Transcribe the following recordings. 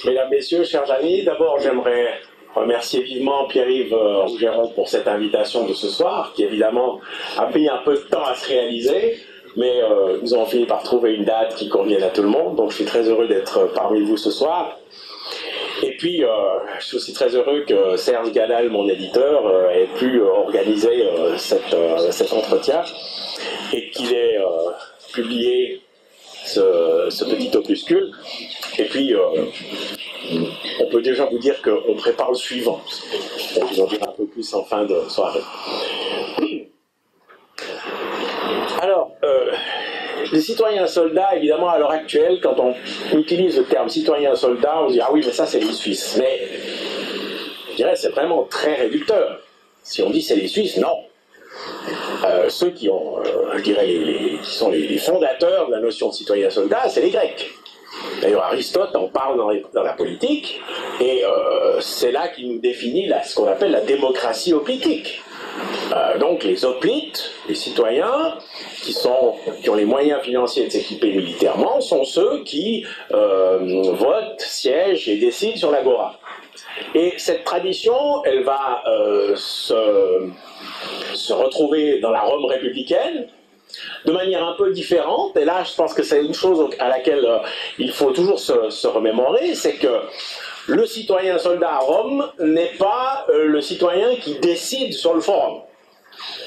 Mesdames, Messieurs, chers amis, d'abord j'aimerais remercier vivement Pierre-Yves Rougeron pour cette invitation de ce soir, qui évidemment a pris un peu de temps à se réaliser, mais nous avons fini par trouver une date qui convienne à tout le monde, donc je suis très heureux d'être parmi vous ce soir. Et puis, je suis aussi très heureux que Serge Gadal, mon éditeur, ait pu organiser cet entretien et qu'il ait publié ce petit opuscule. Et puis, on peut déjà vous dire qu'on prépare le suivant. On vous en dira un peu plus en fin de soirée. Alors, les citoyens soldats, évidemment, à l'heure actuelle, quand on utilise le terme citoyen soldat, on se dit « Ah oui, mais ça, c'est les Suisses ». Mais, je dirais, c'est vraiment très réducteur. Si on dit « c'est les Suisses », non. Ceux qui ont, je dirais, qui sont les fondateurs de la notion de citoyen soldat, c'est les Grecs. D'ailleurs, Aristote en parle dans la politique, et c'est là qu'il nous définit ce qu'on appelle la démocratie hoplitique. Donc les hoplites, les citoyens qui ont les moyens financiers de s'équiper militairement, sont ceux qui votent, siègent et décident sur l'agora. Et cette tradition, elle va se retrouver dans la Rome républicaine, de manière un peu différente, et là je pense que c'est une chose à laquelle il faut toujours se remémorer, c'est que le citoyen soldat à Rome n'est pas le citoyen qui décide sur le forum.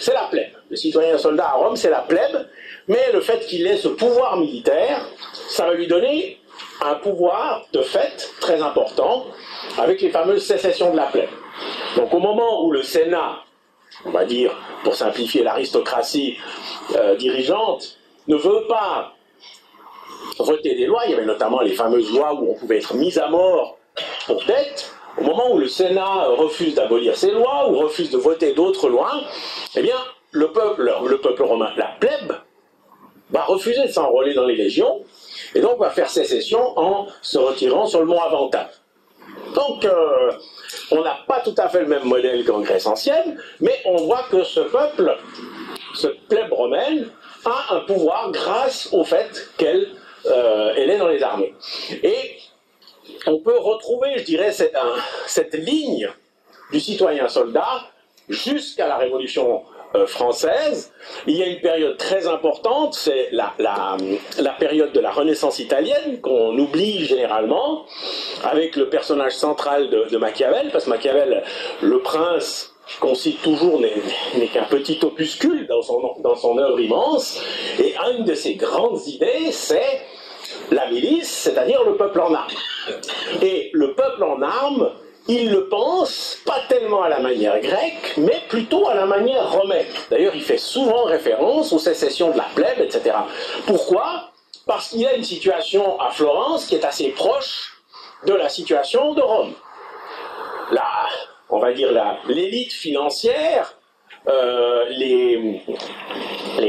C'est la plèbe. Le citoyen soldat à Rome, c'est la plèbe, mais le fait qu'il ait ce pouvoir militaire, ça va lui donner un pouvoir de fait très important avec les fameuses sécessions de la plèbe. Donc au moment où le Sénat, on va dire, pour simplifier l'aristocratie dirigeante, ne veut pas voter des lois, il y avait notamment les fameuses lois où on pouvait être mis à mort pour dette. Au moment où le Sénat refuse d'abolir ces lois ou refuse de voter d'autres lois, eh bien, le peuple romain, la plèbe, va refuser de s'enrôler dans les légions et donc va faire sécession en se retirant sur le mont Aventin. Donc, on n'a pas tout à fait le même modèle qu'en Grèce ancienne, mais on voit que ce peuple, cette plèbe romaine, a un pouvoir grâce au fait qu'elle est dans les armées. Et on peut retrouver, je dirais, cette ligne du citoyen soldat jusqu'à la Révolution française. Il y a une période très importante, c'est la période de la Renaissance italienne, qu'on oublie généralement, avec le personnage central de Machiavel, parce que Machiavel, le prince qu'on cite toujours, n'est qu'un petit opuscule dans son œuvre immense, et une de ses grandes idées, c'est la milice, c'est-à-dire le peuple en armes. Et le peuple en armes, il le pense pas tellement à la manière grecque, mais plutôt à la manière romaine. D'ailleurs, il fait souvent référence aux sécessions de la plèbe, etc. Pourquoi? Parce qu'il y a une situation à Florence qui est assez proche de la situation de Rome. On va dire l'élite financière, les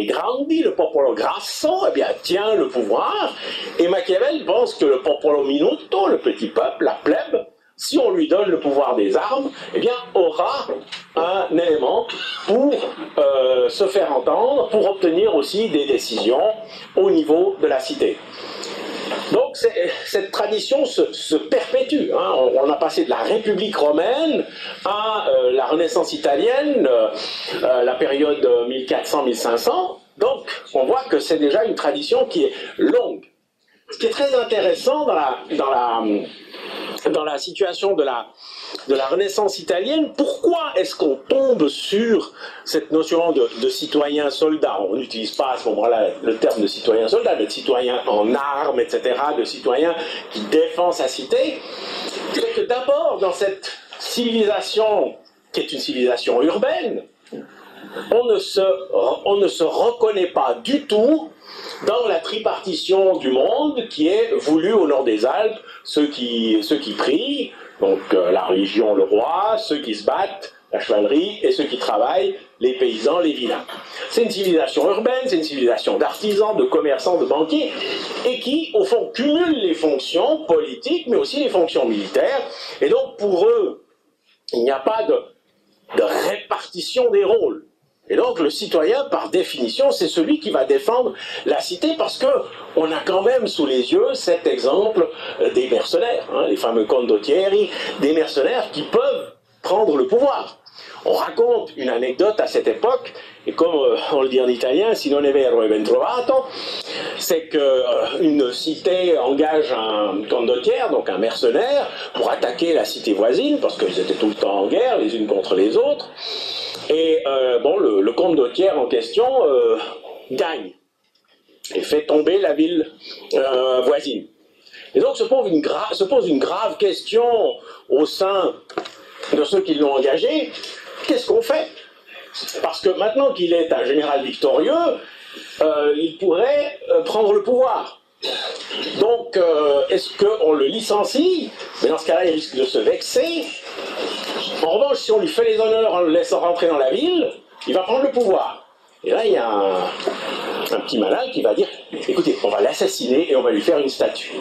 grandi, le popolo grasso, eh bien, tient le pouvoir, et Machiavel pense que le popolo minuto, le petit peuple, la plèbe, si on lui donne le pouvoir des armes, eh bien, aura un élément pour se faire entendre, pour obtenir aussi des décisions au niveau de la cité. Donc cette tradition se perpétue. Hein. On a passé de la République romaine à la Renaissance italienne, la période 1400-1500. Donc on voit que c'est déjà une tradition qui est longue. Ce qui est très intéressant dans la situation de la Renaissance italienne, pourquoi est-ce qu'on tombe sur cette notion de citoyen soldat? On n'utilise pas à ce moment-là le terme de citoyen soldat, de citoyen en armes, etc., de citoyen qui défend sa cité. C'est que d'abord, dans cette civilisation, qui est une civilisation urbaine, on ne se reconnaît pas du tout dans la tripartition du monde qui est voulue au nord des Alpes, ceux qui prient, donc la religion, le roi, ceux qui se battent, la chevalerie, et ceux qui travaillent, les paysans, les vilains. C'est une civilisation urbaine, c'est une civilisation d'artisans, de commerçants, de banquiers, et qui, au fond, cumule les fonctions politiques, mais aussi les fonctions militaires, et donc pour eux, il n'y a pas de répartition des rôles. Et donc le citoyen, par définition, c'est celui qui va défendre la cité parce que on a quand même sous les yeux cet exemple des mercenaires, hein, les fameux condottieri, des mercenaires qui peuvent prendre le pouvoir. On raconte une anecdote à cette époque, et comme on le dit en italien, si non è vero è ben trovato, c'est qu'une cité engage un condottiere, donc un mercenaire, pour attaquer la cité voisine, parce qu'ils étaient tout le temps en guerre, les unes contre les autres. Et bon, le condottiere en question gagne et fait tomber la ville voisine. Et donc se pose une grave question au sein de ceux qui l'ont engagé. Qu'est-ce qu'on fait? Parce que maintenant qu'il est un général victorieux, il pourrait prendre le pouvoir. Donc, est-ce qu'on le licencie? Mais dans ce cas-là, il risque de se vexer. En revanche, si on lui fait les honneurs en le laissant rentrer dans la ville, il va prendre le pouvoir. Et là, il y a un petit malin qui va dire, écoutez, on va l'assassiner et on va lui faire une statue.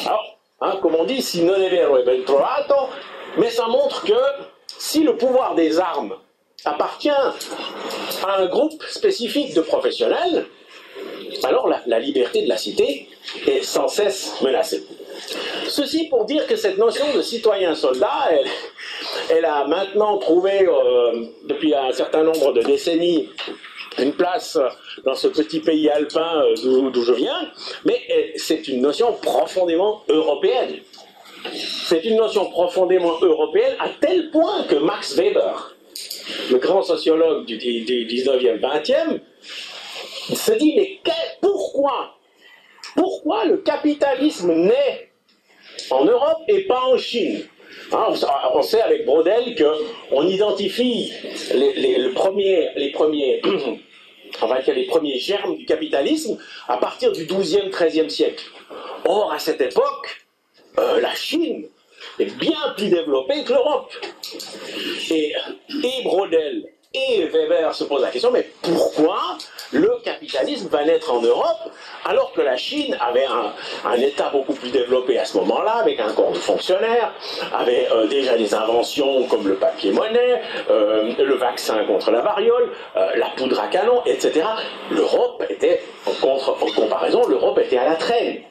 Alors, hein, comme on dit, si non è vero è ben trovato, mais ça montre que si le pouvoir des armes appartient à un groupe spécifique de professionnels, alors la liberté de la cité est sans cesse menacée. Ceci pour dire que cette notion de citoyen-soldat, elle a maintenant trouvé, depuis un certain nombre de décennies, une place dans ce petit pays alpin d'où je viens, mais c'est une notion profondément européenne. C'est une notion profondément européenne à tel point que Max Weber, le grand sociologue du 19e, 20e, se dit, mais pourquoi le capitalisme naît en Europe et pas en Chine? Hein, on sait avec Brodel qu'on identifie les premiers germes du capitalisme à partir du 12e, 13e siècle. Or, à cette époque, la Chine est bien plus développée que l'Europe. Et Brodel et Weber se posent la question, mais pourquoi le capitalisme va naître en Europe alors que la Chine avait un État beaucoup plus développé à ce moment-là, avec un corps de fonctionnaires, avait déjà des inventions comme le papier-monnaie, le vaccin contre la variole, la poudre à canon, etc. L'Europe était, en comparaison, l'Europe était à la traîne.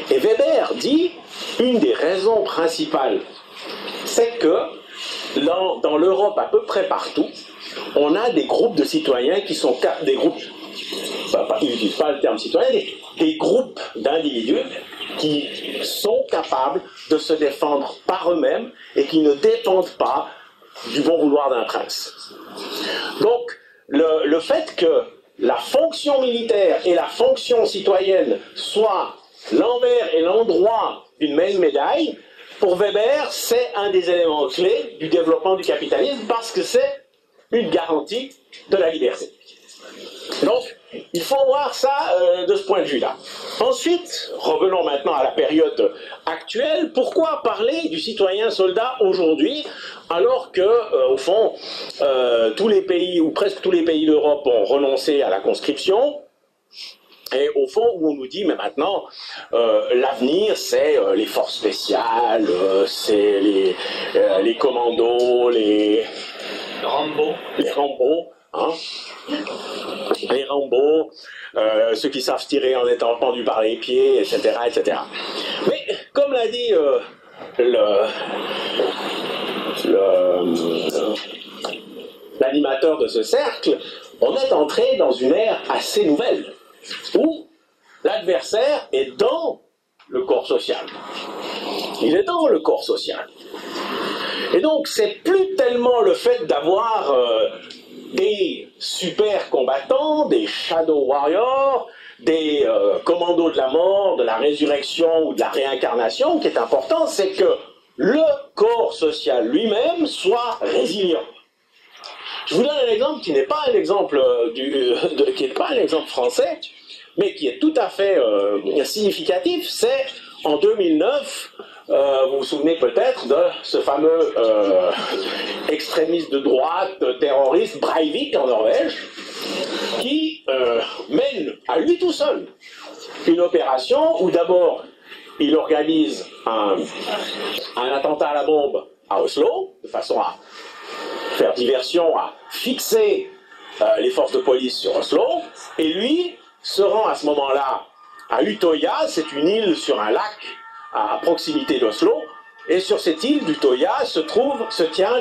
Et Weber dit, une des raisons principales, c'est que dans l'Europe à peu près partout, on a des groupes de citoyens qui sont des groupes, ils n'utilisent pas le terme citoyen, des groupes d'individus qui sont capables de se défendre par eux-mêmes et qui ne dépendent pas du bon vouloir d'un prince. Donc, le fait que la fonction militaire et la fonction citoyenne soient l'envers et l'endroit d'une même médaille, pour Weber, c'est un des éléments clés du développement du capitalisme parce que c'est une garantie de la liberté. Donc, il faut voir ça de ce point de vue-là. Ensuite, revenons maintenant à la période actuelle. Pourquoi parler du citoyen-soldat aujourd'hui, alors que, au fond, tous les pays, ou presque tous les pays d'Europe ont renoncé à la conscription? Et au fond, où on nous dit, mais maintenant, l'avenir, c'est les forces spéciales, c'est les commandos, les Rambo, hein, les Rambo, ceux qui savent tirer en étant pendus par les pieds, etc., etc. Mais, comme l'a dit l'animateur de ce cercle, on est entré dans une ère assez nouvelle, où l'adversaire est dans le corps social. Il est dans le corps social. Et donc, c'est plus tellement le fait d'avoir des super combattants, des shadow warriors, des commandos de la mort, de la résurrection ou de la réincarnation qui est important, c'est que le corps social lui-même soit résilient. Je vous donne un exemple qui n'est pas un exemple, français, mais qui est tout à fait significatif. C'est en 2009, vous vous souvenez peut-être de ce fameux extrémiste de droite, terroriste Breivik en Norvège, qui mène à lui tout seul une opération où d'abord il organise un attentat à la bombe à Oslo, de façon à faire diversion, à fixer les forces de police sur Oslo, et lui se rend à ce moment-là à Utøya, c'est une île sur un lac à proximité d'Oslo, et sur cette île d'Utøya se tient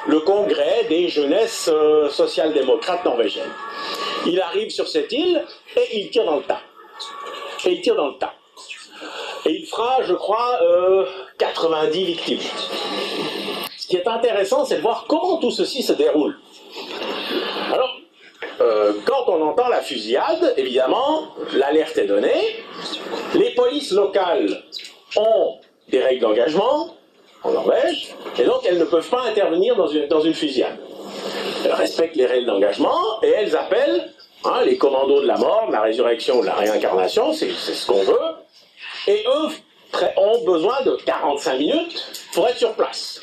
le congrès des jeunesses social-démocrates norvégiennes. Il arrive sur cette île et il tire dans le tas. Et il fera, je crois, 90 victimes. Ce qui est intéressant, c'est de voir comment tout ceci se déroule. Alors, quand on entend la fusillade, évidemment, l'alerte est donnée. Les polices locales ont des règles d'engagement en Norvège, et donc elles ne peuvent pas intervenir dans une fusillade. Elles respectent les règles d'engagement et elles appellent les commandos de la mort, de la résurrection ou de la réincarnation, c'est ce qu'on veut, et eux ont besoin de 45 minutes pour être sur place.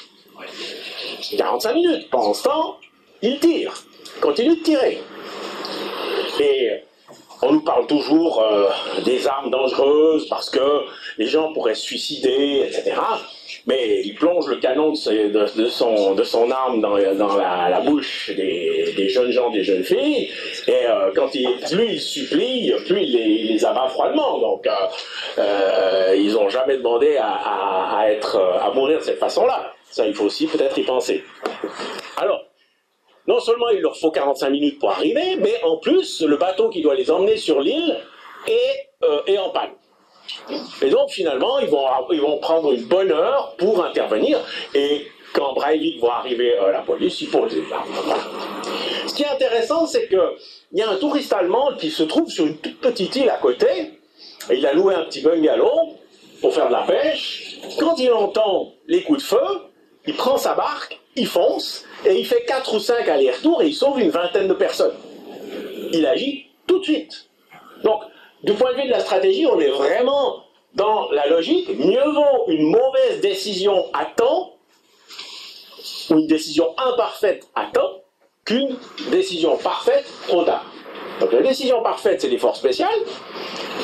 45 minutes, pendant ce temps, ils tirent, continuent de tirer. Et on nous parle toujours des armes dangereuses parce que les gens pourraient se suicider, etc. Mais il plonge le canon de son arme dans la bouche des jeunes gens, des jeunes filles, et plus il supplie, plus il les abat froidement. Donc ils n'ont jamais demandé à mourir de cette façon-là. Ça, il faut aussi peut-être y penser. Alors, non seulement il leur faut 45 minutes pour arriver, mais en plus, le bateau qui doit les emmener sur l'île est en panne. Et donc, finalement, ils vont prendre une bonne heure pour intervenir, et quand Breivik va arriver à la police, il pose les armes. Ce qui est intéressant, c'est qu'il y a un touriste allemand qui se trouve sur une toute petite île à côté, et il a loué un petit bungalow pour faire de la pêche. Quand il entend les coups de feu, il prend sa barque, il fonce, et il fait 4 ou 5 allers-retours, et il sauve une vingtaine de personnes. Il agit tout de suite. Donc, du point de vue de la stratégie, on est vraiment dans la logique. Mieux vaut une mauvaise décision à temps, ou une décision imparfaite à temps, qu'une décision parfaite trop tard. Donc la décision parfaite, c'est les forces spéciales.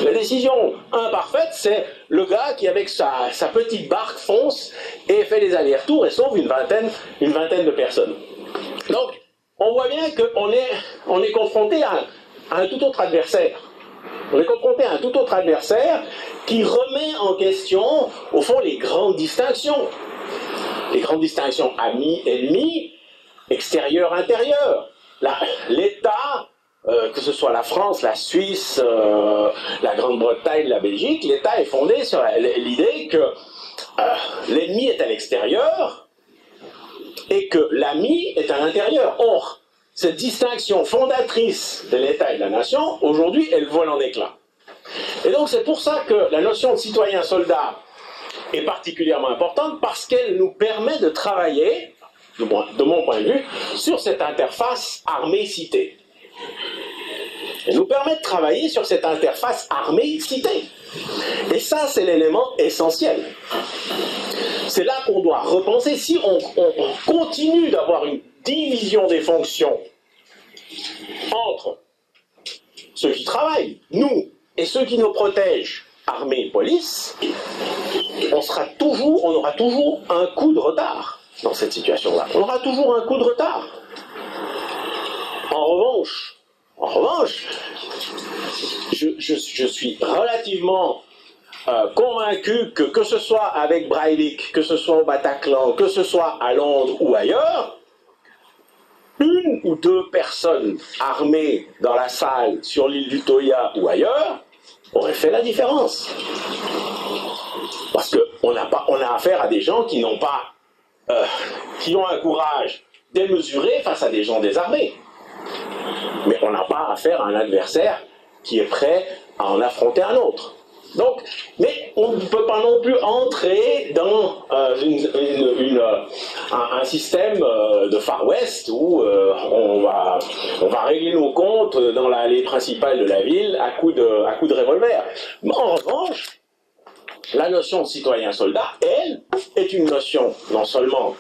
La décision imparfaite, c'est le gars qui, avec sa petite barque, fonce et fait les allers-retours et sauve une vingtaine de personnes. Donc, on voit bien qu'on est confronté à un tout autre adversaire. On est confronté à un tout autre adversaire qui remet en question, au fond, les grandes distinctions. Les grandes distinctions amis-ennemis, extérieur-intérieur. L'État, que ce soit la France, la Suisse, la Grande-Bretagne, la Belgique, l'État est fondé sur l'idée que l'ennemi est à l'extérieur et que l'ami est à l'intérieur. Or, cette distinction fondatrice de l'État et de la nation, aujourd'hui, elle vole en éclats. Et donc c'est pour ça que la notion de citoyen-soldat est particulièrement importante, parce qu'elle nous permet de travailler, de mon point de vue, sur cette interface armée-cité. Elle nous permet de travailler sur cette interface armée-cité. Et ça, c'est l'élément essentiel. C'est là qu'on doit repenser. Si on continue d'avoir une division des fonctions entre ceux qui travaillent, nous, et ceux qui nous protègent, armée et police, on aura toujours un coup de retard dans cette situation-là. On aura toujours un coup de retard. En revanche, je suis relativement convaincu que ce soit avec Breivik, que ce soit au Bataclan, que ce soit à Londres ou ailleurs, une ou deux personnes armées dans la salle sur l'île d'Utøya ou ailleurs auraient fait la différence. Parce qu'on a affaire à des gens qui ont un courage démesuré face à des gens désarmés. Mais on n'a pas affaire à un adversaire qui est prêt à en affronter un autre. Donc, mais on ne peut pas non plus entrer dans un système de Far West où on va régler nos comptes dans l'allée principale de la ville à coups de revolver. Mais en revanche, la notion de citoyen-soldat, elle, est une notion non seulement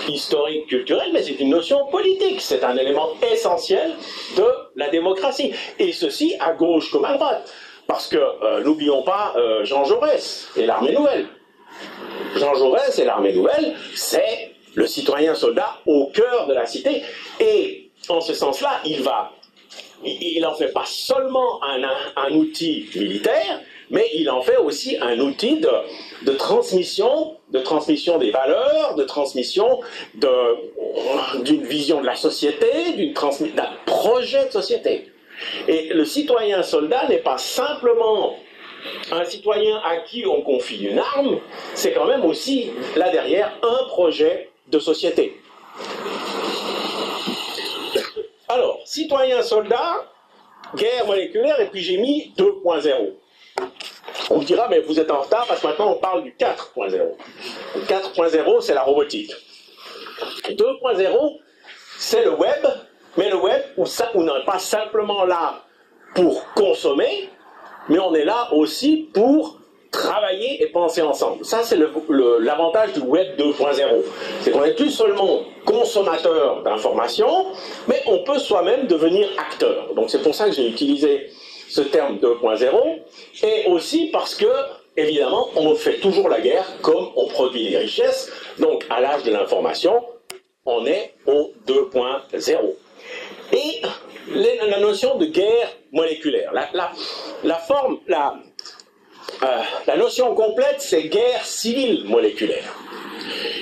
historique, culturelle, mais c'est une notion politique. C'est un élément essentiel de la démocratie. Et ceci à gauche comme à droite. Parce que, n'oublions pas Jean Jaurès et l'armée nouvelle. Jean Jaurès et l'armée nouvelle, c'est le citoyen-soldat au cœur de la cité. Et en ce sens-là, il n'en fait pas seulement un outil militaire, mais il en fait aussi un outil de transmission des valeurs, de transmission d'une vision de la société, d'un projet de société. Et le citoyen soldat n'est pas simplement un citoyen à qui on confie une arme, c'est quand même aussi, là derrière, un projet de société. Alors, citoyen soldat, guerre moléculaire, et puis j'ai mis 2.0. On me dira, mais vous êtes en retard parce que maintenant on parle du 4.0. Le 4.0, c'est la robotique. 2.0, c'est le web, mais le web où on n'est pas simplement là pour consommer, mais on est là aussi pour travailler et penser ensemble. Ça, c'est l'avantage du web 2.0. C'est qu'on n'est plus seulement consommateur d'informations, mais on peut soi-même devenir acteur. Donc c'est pour ça que j'ai utilisé ce terme 2.0, et aussi parce que, évidemment, on fait toujours la guerre comme on produit les richesses. Donc à l'âge de l'information, on est au 2.0. Et la notion de guerre moléculaire, la notion complète, c'est guerre civile moléculaire.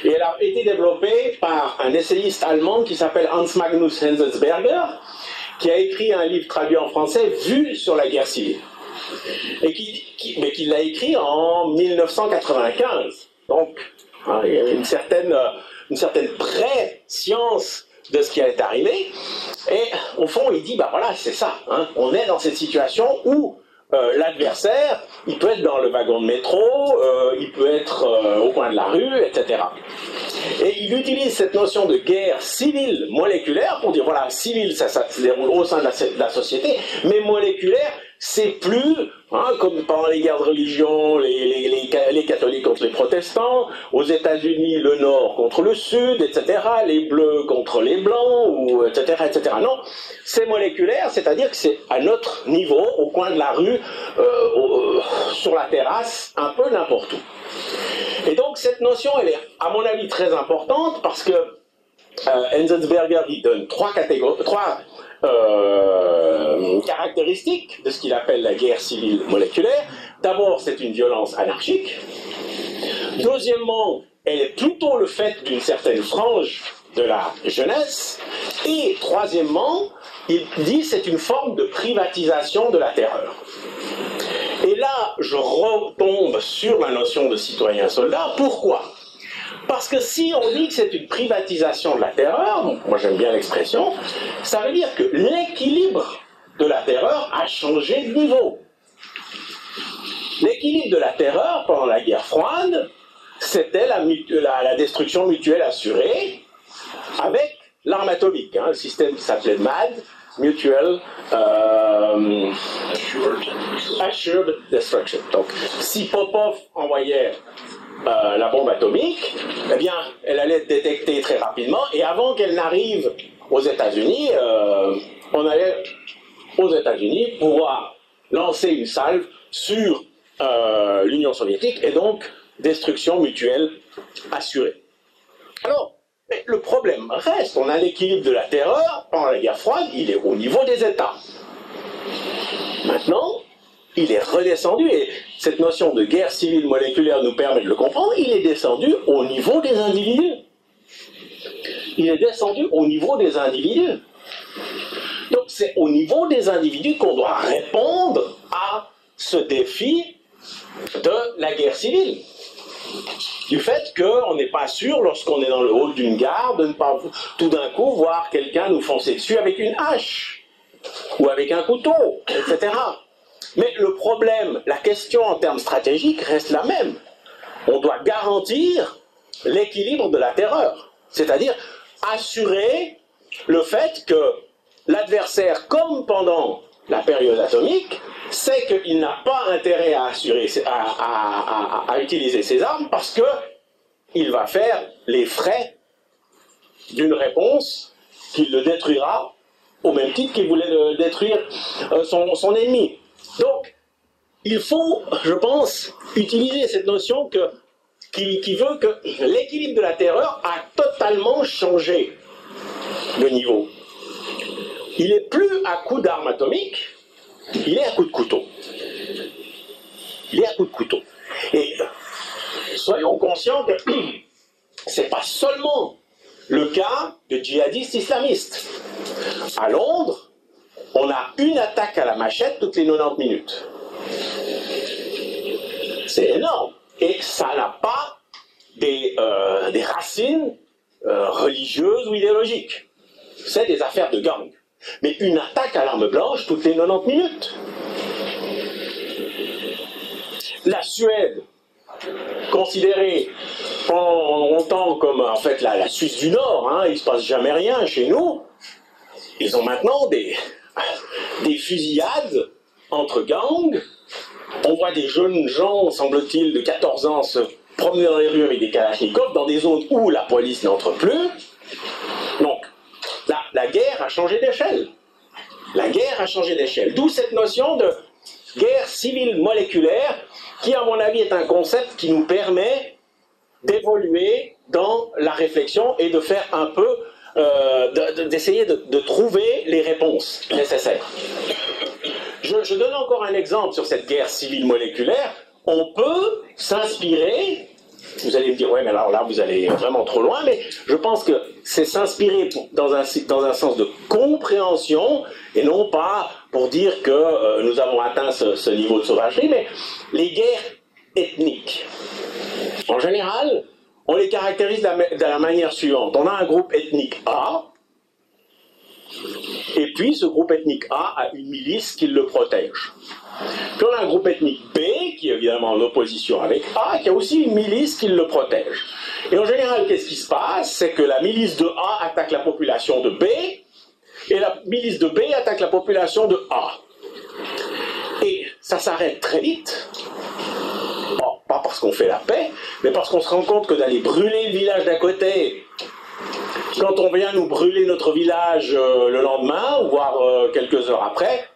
Et elle a été développée par un essayiste allemand qui s'appelle Hans Magnus Enzensberger, qui a écrit un livre traduit en français, Vue sur la guerre civile. Et qui l'a écrit en 1995. Donc, hein, il y a une certaine pré-science de ce qui allait arriver. Et au fond, il dit, bah voilà, c'est ça. Hein, on est dans cette situation où l'adversaire, il peut être dans le wagon de métro, il peut être au coin de la rue, etc. Et il utilise cette notion de guerre civile moléculaire pour dire, voilà, civile, ça se déroule au sein de la société, mais moléculaire, c'est plus, hein, comme pendant les guerres de religion, les catholiques contre les protestants, aux États-Unis, le Nord contre le Sud, etc., les Bleus contre les Blancs, etc., etc. Non, c'est moléculaire, c'est-à-dire que c'est à notre niveau, au coin de la rue, sur la terrasse, un peu n'importe où. Et donc cette notion, elle est, à mon avis, très importante, parce que Enzensberger, il donne trois caractéristiques de ce qu'il appelle la guerre civile moléculaire. D'abord, c'est une violence anarchique. Deuxièmement, elle est plutôt le fait d'une certaine frange de la jeunesse. Et troisièmement, il dit que c'est une forme de privatisation de la terreur. Et là, je retombe sur la notion de citoyen-soldat. Pourquoi ? Parce que si on dit que c'est une privatisation de la terreur, donc moi j'aime bien l'expression, ça veut dire que l'équilibre de la terreur a changé de niveau. L'équilibre de la terreur pendant la guerre froide, c'était la destruction mutuelle assurée avec l'arme atomique. Hein, le système qui s'appelait MAD, Mutual Assured Destruction. Donc si Popov envoyait la bombe atomique, eh bien, elle allait être détectée très rapidement, et avant qu'elle n'arrive aux États-Unis, on allait aux États-Unis pouvoir lancer une salve sur l'Union soviétique, et donc destruction mutuelle assurée. Alors, mais le problème reste, on a l'équilibre de la terreur pendant la guerre froide, il est au niveau des États. Maintenant, il est redescendu, et cette notion de guerre civile moléculaire nous permet de le comprendre, il est descendu au niveau des individus. Il est descendu au niveau des individus. Donc c'est au niveau des individus qu'on doit répondre à ce défi de la guerre civile. Du fait qu'on n'est pas sûr, lorsqu'on est dans le hall d'une gare, de ne pas tout d'un coup voir quelqu'un nous foncer dessus avec une hache, ou avec un couteau, etc. Mais le problème, la question en termes stratégiques reste la même. On doit garantir l'équilibre de la terreur. C'est-à-dire assurer le fait que l'adversaire, comme pendant la période atomique, sait qu'il n'a pas intérêt à utiliser ses armes parce qu'il va faire les frais d'une réponse qui le détruira au même titre qu'il voulait détruire son ennemi. Donc, il faut, je pense, utiliser cette notion qui veut que l'équilibre de la terreur a totalement changé de niveau. il n'est plus à coup d'armes atomiques, il est à coup de couteau. Il est à coup de couteau. Et soyons conscients que ce n'est pas seulement le cas de djihadistes islamistes. À Londres, on a une attaque à la machette toutes les 90 minutes. C'est énorme. Et ça n'a pas des racines religieuses ou idéologiques. C'est des affaires de gang. Mais une attaque à l'arme blanche toutes les 90 minutes. La Suède, considérée pendant longtemps comme en fait la Suisse du Nord, hein, il ne se passe jamais rien chez nous, ils ont maintenant des fusillades entre gangs. On voit des jeunes gens, semble-t-il, de 14 ans se promener dans les rues avec des kalachnikovs dans des zones où la police n'entre plus. Donc, la guerre a changé d'échelle. La guerre a changé d'échelle. D'où cette notion de guerre civile moléculaire qui, à mon avis, est un concept qui nous permet d'évoluer dans la réflexion et de faire un peu, d'essayer de trouver les réponses nécessaires. Je donne encore un exemple sur cette guerre civile moléculaire. On peut s'inspirer, vous allez me dire, ouais, mais alors là, vous allez vraiment trop loin, mais je pense que c'est s'inspirer dans un sens de compréhension, et non pas pour dire que nous avons atteint ce niveau de sauvagerie, mais les guerres ethniques. En général, on les caractérise de la manière suivante. On a un groupe ethnique A, et puis ce groupe ethnique A a une milice qui le protège. Puis on a un groupe ethnique B, qui est évidemment en opposition avec A, qui a aussi une milice qui le protège. Et en général, qu'est-ce qui se passe? C'est que la milice de A attaque la population de B, et la milice de B attaque la population de A. Et ça s'arrête très vite. Bon, pas parce qu'on fait la paix, mais parce qu'on se rend compte que d'aller brûler le village d'à côté, quand on vient nous brûler notre village le lendemain, voire quelques heures après,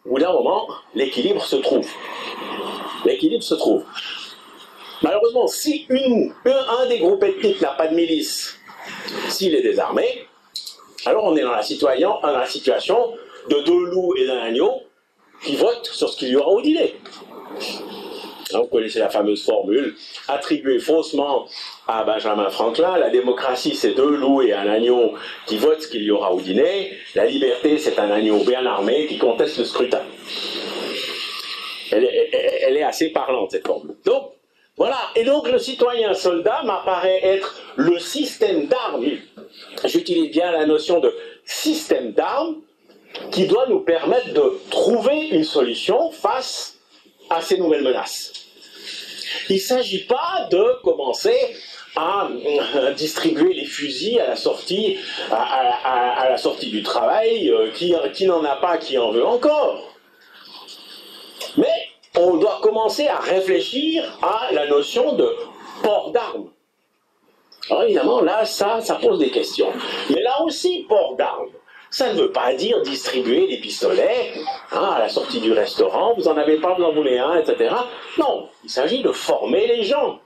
au bout d'un moment, l'équilibre se trouve. L'équilibre se trouve. Malheureusement, si un des groupes ethniques n'a pas de milice, s'il est désarmé, alors on est dans la situation de deux loups et d'un agneau qui votent sur ce qu'il y aura au dîner. Vous connaissez la fameuse formule attribuée faussement à Benjamin Franklin. La démocratie, c'est deux loups et un agneau qui votent ce qu'il y aura au dîner. La liberté, c'est un agneau bien armé qui conteste le scrutin. Elle est assez parlante, cette formule. Donc, voilà. Et donc, le citoyen soldat m'apparaît être le système d'armes. J'utilise bien la notion de système d'armes qui doit nous permettre de trouver une solution face à ces nouvelles menaces. Il ne s'agit pas de commencer à distribuer les fusils à la sortie, à la sortie du travail, qui n'en a pas, qui en veut encore. Mais on doit commencer à réfléchir à la notion de port d'armes. Alors évidemment, là, ça pose des questions. Mais là aussi, port d'armes. Ça ne veut pas dire distribuer des pistolets à la sortie du restaurant, vous n'en avez pas, vous en voulez un, etc. Non, il s'agit de former les gens.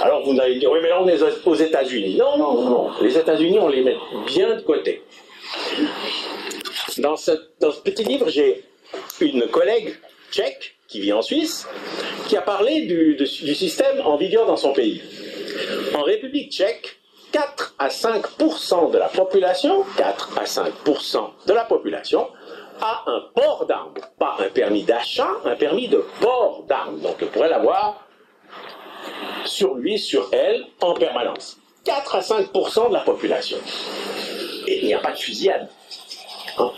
Alors vous allez me dire, oui, mais là on est aux États-Unis. Non, non, non, les États-Unis, on les met bien de côté. Dans ce petit livre, j'ai une collègue tchèque qui vit en Suisse, qui a parlé du système en vigueur dans son pays. En République tchèque, 4 à 5% de la population, 4 à 5% de la population a un port d'armes. Pas un permis d'achat, un permis de port d'armes. Donc on pourrait l'avoir sur lui, sur elle, en permanence. 4 à 5% de la population. Et il n'y a pas de fusillade. Hein?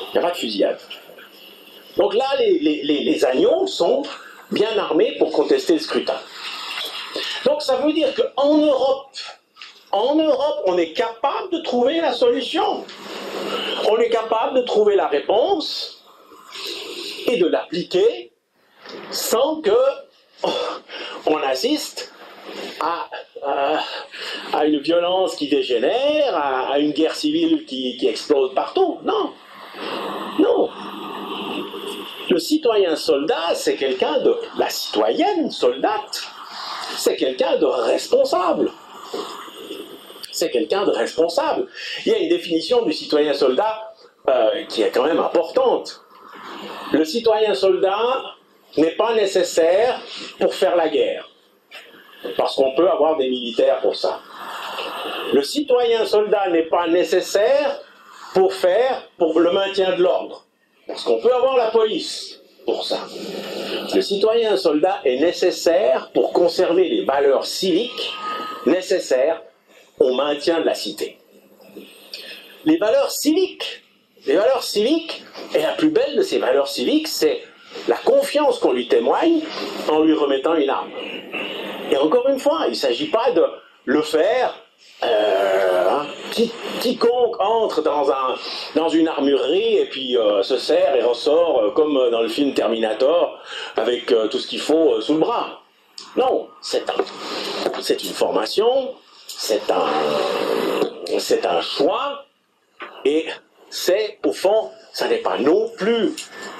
Il n'y a pas de fusillade. Donc là, les agneaux sont bien armés pour contester le scrutin. Donc ça veut dire qu'en Europe, on est capable de trouver la solution. On est capable de trouver la réponse et de l'appliquer sans que on assiste à une violence qui dégénère, à une guerre civile qui explose partout. Non. Non. Le citoyen soldat, c'est quelqu'un de... La citoyenne soldate, c'est quelqu'un de responsable. c'est quelqu'un de responsable. Il y a une définition du citoyen soldat qui est quand même importante. Le citoyen soldat n'est pas nécessaire pour faire la guerre, parce qu'on peut avoir des militaires pour ça. Le citoyen soldat n'est pas nécessaire pour le maintien de l'ordre, parce qu'on peut avoir la police pour ça. Le citoyen soldat est nécessaire pour conserver les valeurs civiques nécessaires au maintien de la cité. Les valeurs civiques, et la plus belle de ces valeurs civiques, c'est la confiance qu'on lui témoigne en lui remettant une arme. Et encore une fois, il ne s'agit pas de le faire. Quiconque entre dans une armurerie et puis se sert et ressort comme dans le film Terminator avec tout ce qu'il faut sous le bras. Non, c'est une formation, c'est un choix, et c'est au fond, ça n'est pas non plus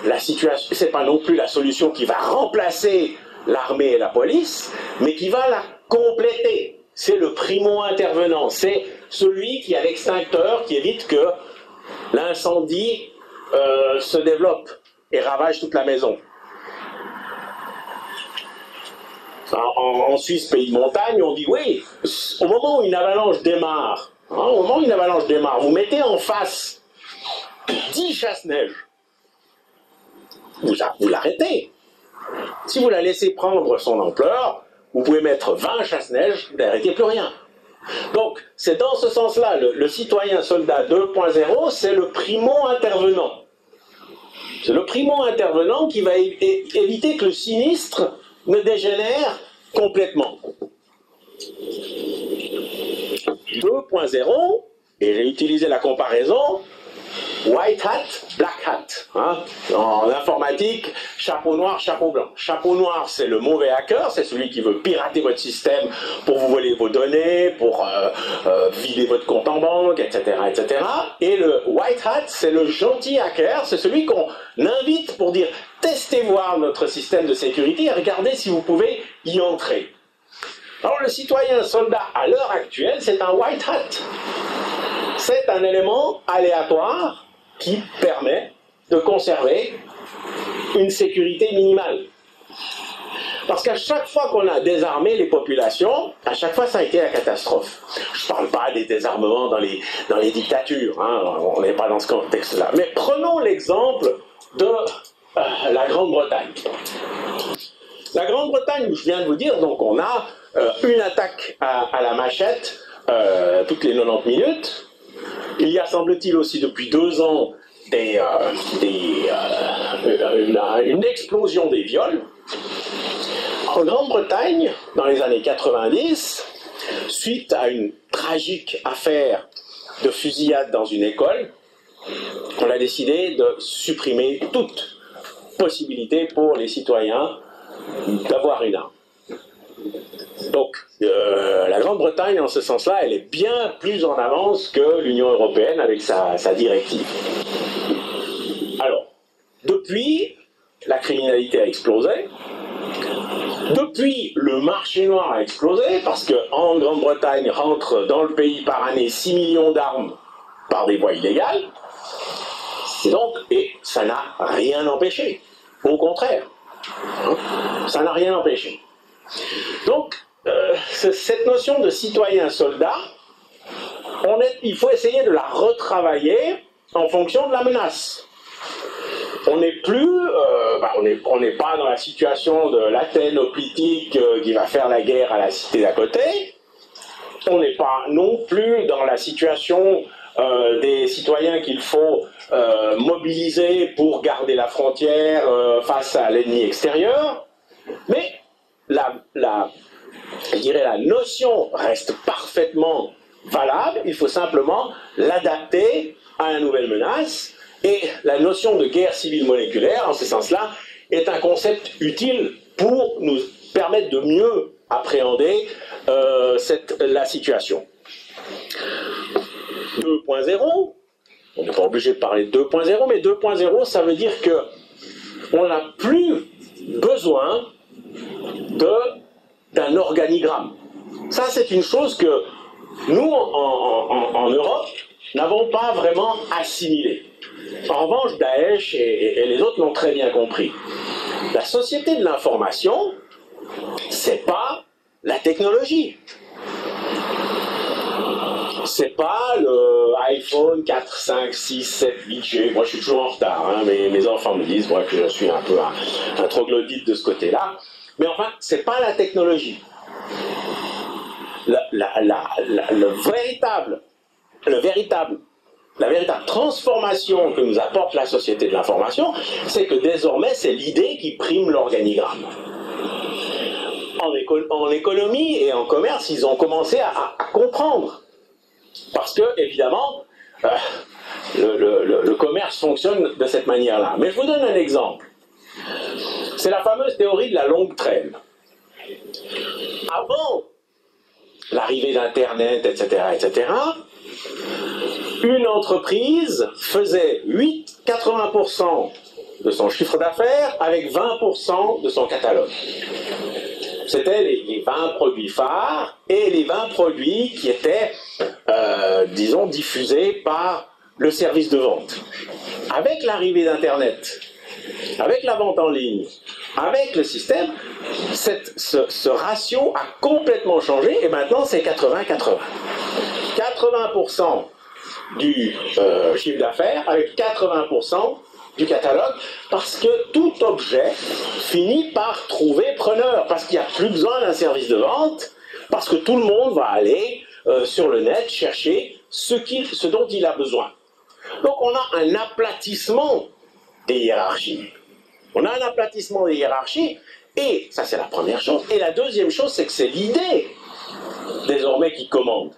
la situation, c'est pas non plus la solution qui va remplacer l'armée et la police, mais qui va la compléter. C'est le primo-intervenant, c'est celui qui a l'extincteur, qui évite que l'incendie se développe et ravage toute la maison. En Suisse, pays de montagne, on dit oui, au moment où une avalanche démarre, vous mettez en face 10 chasse-neige, vous l'arrêtez. Si vous la laissez prendre son ampleur, vous pouvez mettre 20 chasse-neige, vous n'arrêtez plus rien. Donc, c'est dans ce sens-là, le citoyen soldat 2.0, c'est le primo-intervenant. C'est le primo-intervenant qui va éviter que le sinistre ne dégénère complètement. 2.0, et j'ai utilisé la comparaison, white hat, black hat. Hein? En informatique, chapeau noir, chapeau blanc. Chapeau noir, c'est le mauvais hacker, c'est celui qui veut pirater votre système pour vous voler vos données, pour vider votre compte en banque, etc., etc. Et le white hat, c'est le gentil hacker, c'est celui qu'on invite pour dire testez voir notre système de sécurité et regardez si vous pouvez y entrer. Alors le citoyen soldat à l'heure actuelle, c'est un white hat. C'est un élément aléatoire qui permet de conserver une sécurité minimale. Parce qu'à chaque fois qu'on a désarmé les populations, à chaque fois ça a été la catastrophe. Je ne parle pas des désarmements dans les dictatures, hein, on n'est pas dans ce contexte-là. Mais prenons l'exemple de la Grande-Bretagne. La Grande-Bretagne, je viens de vous dire, donc on a une attaque à la machette toutes les 90 minutes. Il y a, semble-t-il, aussi depuis 2 ans une explosion des viols. En Grande-Bretagne, dans les années 90, suite à une tragique affaire de fusillade dans une école, on a décidé de supprimer toute possibilité pour les citoyens d'avoir une arme. Donc, la Grande-Bretagne, en ce sens-là, elle est bien plus en avance que l'Union européenne avec sa directive. Alors, depuis, la criminalité a explosé. Depuis, le marché noir a explosé, parce qu'en Grande-Bretagne rentrent dans le pays par année 6 millions d'armes par des voies illégales. Et ça n'a rien empêché. Au contraire. Ça n'a rien empêché. Donc, cette notion de citoyen-soldat, il faut essayer de la retravailler en fonction de la menace. On n'est plus, on n'est pas dans la situation de l'Athènes hoplitique qui va faire la guerre à la cité d'à côté. On n'est pas non plus dans la situation des citoyens qu'il faut mobiliser pour garder la frontière face à l'ennemi extérieur. Mais je dirais la notion reste parfaitement valable, il faut simplement l'adapter à la nouvelle menace, et la notion de guerre civile moléculaire, en ce sens-là, est un concept utile pour nous permettre de mieux appréhender la situation. 2.0, on n'est pas obligé de parler de 2.0, mais 2.0, ça veut dire qu'on n'a plus besoin d'un organigramme. Ça, c'est une chose que nous, en Europe, n'avons pas vraiment assimilé. En revanche, Daesh et les autres l'ont très bien compris. La société de l'information, c'est pas la technologie. C'est pas le iPhone 4, 5, 6, 7, 8G. Moi, je suis toujours en retard. Hein. Mes enfants me disent que je suis un peu un troglodyte de ce côté-là. Mais enfin, c'est pas la technologie. La véritable transformation que nous apporte la société de l'information, c'est que désormais, c'est l'idée qui prime l'organigramme. En économie et en commerce, ils ont commencé à comprendre. Parce que, évidemment, le commerce fonctionne de cette manière-là. Mais je vous donne un exemple. C'est la fameuse théorie de la longue traîne. Avant l'arrivée d'Internet, etc., une entreprise faisait 80% de son chiffre d'affaires avec 20% de son catalogue. C'était les 20 produits phares et les 20 produits qui étaient, disons, diffusés par le service de vente. Avec l'arrivée d'Internet, avec la vente en ligne, avec le système, ce ratio a complètement changé et maintenant c'est 80-80. 80% du chiffre d'affaires avec 80% du catalogue, parce que tout objet finit par trouver preneur, parce qu'il n'y a plus besoin d'un service de vente, parce que tout le monde va aller sur le net chercher ce dont il a besoin. Donc on a un aplatissement des hiérarchies. On a un aplatissement des hiérarchies, et ça c'est la première chose. Et la deuxième chose, c'est que c'est l'idée désormais qui commande.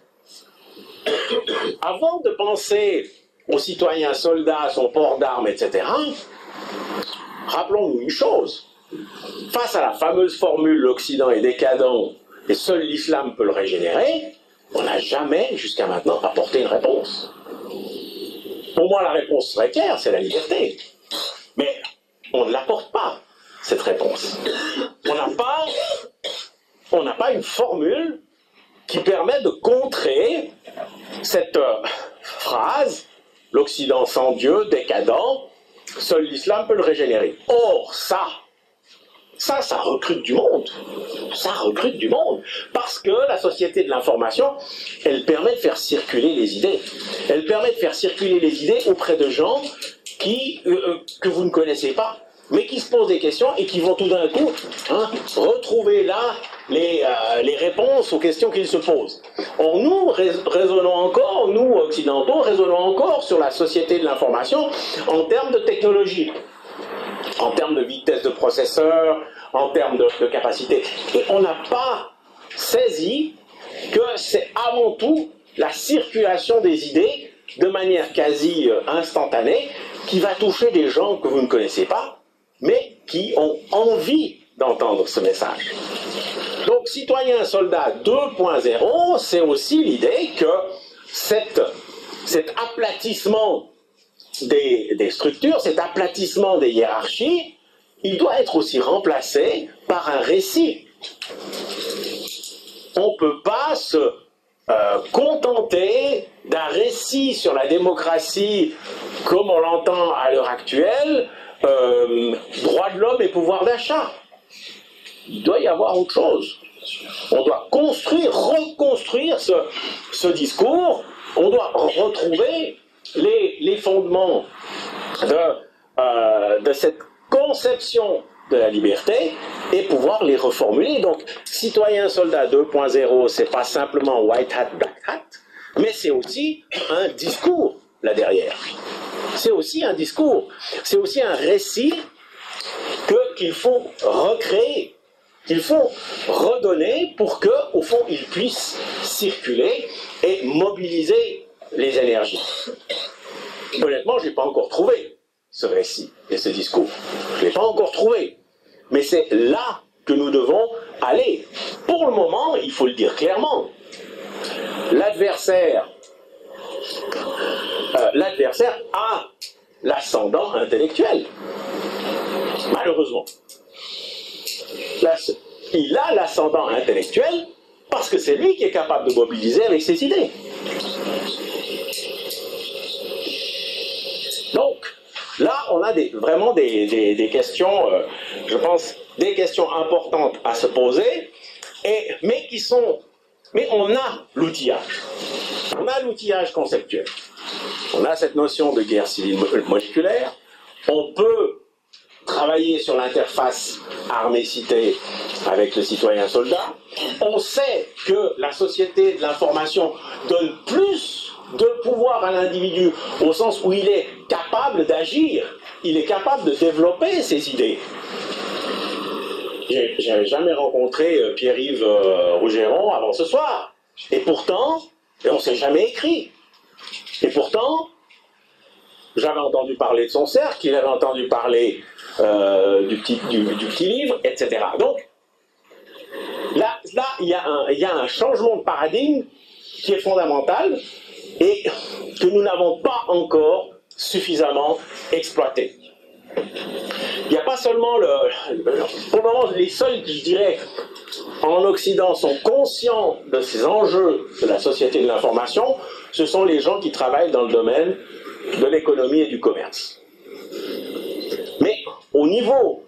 Avant de penser aux citoyens soldats, à son port d'armes, etc., rappelons-nous une chose. Face à la fameuse formule « l'Occident est décadent et seul l'islam peut le régénérer », on n'a jamais, jusqu'à maintenant, apporté une réponse. Pour moi, la réponse serait claire, c'est la liberté. Mais on ne l'apporte pas, cette réponse. On n'a pas une formule qui permet de contrer cette phrase « l'Occident sans Dieu, décadent, seul l'islam peut le régénérer ». Or, ça recrute du monde. Ça recrute du monde. Parce que la société de l'information, elle permet de faire circuler les idées. Elle permet de faire circuler les idées auprès de gens que vous ne connaissez pas, mais qui se posent des questions et qui vont tout d'un coup retrouver là les réponses aux questions qu'ils se posent. Or, nous raisonnons encore, nous occidentaux, raisonnons encore sur la société de l'information en termes de technologie, en termes de vitesse de processeur, en termes de capacité. Et on n'a pas saisi que c'est avant tout la circulation des idées de manière quasi instantanée qui va toucher des gens que vous ne connaissez pas, mais qui ont envie d'entendre ce message. Donc, citoyen soldat 2.0, c'est aussi l'idée que cet aplatissement des structures, cet aplatissement des hiérarchies, il doit être aussi remplacé par un récit. On ne peut pas se contenter d'un récit sur la démocratie comme on l'entend à l'heure actuelle, droits de l'homme et pouvoir d'achat. Il doit y avoir autre chose. On doit reconstruire ce discours, on doit retrouver les fondements de cette conception de la liberté et pouvoir les reformuler. Donc, citoyen soldat 2.0, c'est pas simplement white hat, black hat, mais c'est aussi un discours là derrière. C'est aussi un discours, c'est aussi un récit qu'il faut recréer, qu'il faut redonner pour que, au fond, il puisse circuler et mobiliser les énergies. Honnêtement, je n'ai pas encore trouvé ce récit et ce discours. Je ne l'ai pas encore trouvé. Mais c'est là que nous devons aller. Pour le moment, il faut le dire clairement, l'adversaire a l'ascendant intellectuel. Malheureusement. Il a l'ascendant intellectuel Parce que c'est lui qui est capable de mobiliser avec ses idées. Donc, là, on a vraiment des questions, je pense, des questions importantes à se poser, mais on a l'outillage. On a l'outillage conceptuel. On a cette notion de guerre civile moléculaire. On peut travailler sur l'interface armée-cité avec le citoyen-soldat. On sait que la société de l'information donne plus de pouvoir à l'individu au sens où il est capable d'agir, il est capable de développer ses idées. J'ai jamais rencontré Pierre-Yves Rougeron avant ce soir. Et pourtant, on ne s'est jamais écrit. Et pourtant, j'avais entendu parler de son cercle, il avait entendu parler du petit livre, etc. Donc, là il y a un changement de paradigme qui est fondamental et que nous n'avons pas encore suffisamment exploité. Il n'y a pas seulement pour le moment, les seuls, je dirais, en Occident sont conscients de ces enjeux de la société de l'information, ce sont les gens qui travaillent dans le domaine de l'économie et du commerce. Mais au niveau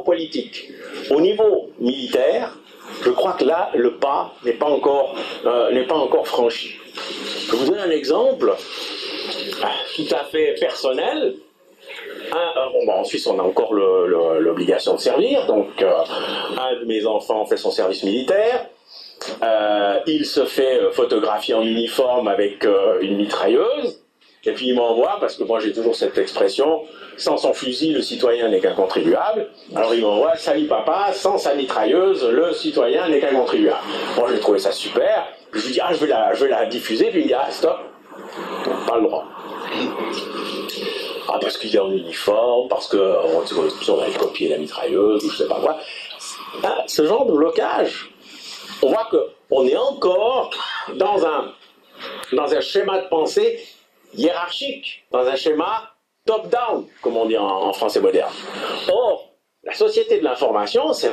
politique, au niveau militaire, je crois que là, le pas n'est pas encore franchi. Je vous donne un exemple tout à fait personnel. En Suisse, on a encore l'obligation de servir, donc un de mes enfants fait son service militaire, il se fait photographier en uniforme avec une mitrailleuse, et puis il m'envoie, parce que moi j'ai toujours cette expression, sans son fusil, le citoyen n'est qu'un contribuable, alors il m'envoie, salut papa, sans sa mitrailleuse, le citoyen n'est qu'un contribuable. Moi j'ai trouvé ça super, je lui dis, je vais la diffuser, puis il me dit, stop, pas le droit. Parce qu'il est en uniforme, parce qu'on a copié la mitrailleuse, ou je sais pas quoi. Ce genre de blocage, on voit qu'on est encore dans un schéma de pensée hiérarchique, dans un schéma top-down, comme on dit en français moderne. Or, la société de l'information, c'est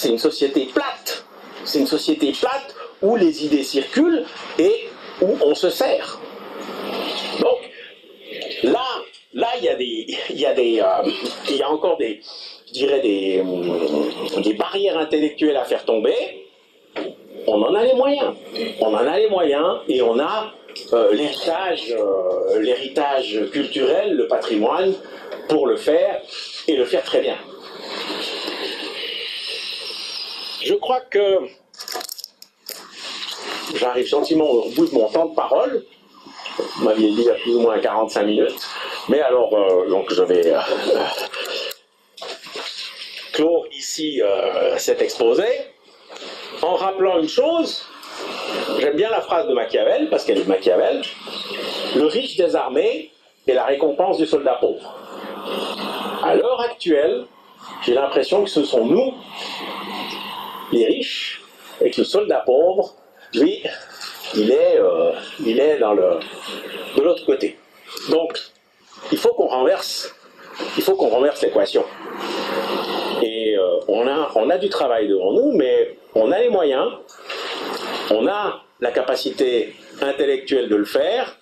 une société plate. C'est une société plate où les idées circulent et où on se sert. Donc, là, il y a encore des barrières intellectuelles à faire tomber. On en a les moyens. Et on a l'héritage culturel, le patrimoine pour le faire et le faire très bien. Je crois que j'arrive gentiment au bout de mon temps de parole. Vous m'aviez dit à plus ou moins 45 minutes. Mais alors, donc je vais clore ici cet exposé en rappelant une chose. J'aime bien la phrase de Machiavel, parce qu'elle est de Machiavel. Le riche des armées est la récompense du soldat pauvre. À l'heure actuelle, j'ai l'impression que ce sont nous, les riches, et que le soldat pauvre, lui, il est de l'autre côté. Donc, il faut qu'on renverse l'équation. Et on a du travail devant nous, mais on a les moyens, on a la capacité intellectuelle de le faire.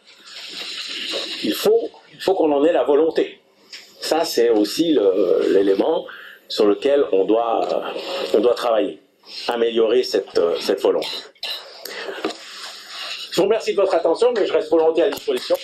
Il faut qu'on en ait la volonté. Ça, c'est aussi l'élément sur lequel on doit travailler, améliorer cette volonté. Je vous remercie de votre attention, mais je reste volontiers à disposition.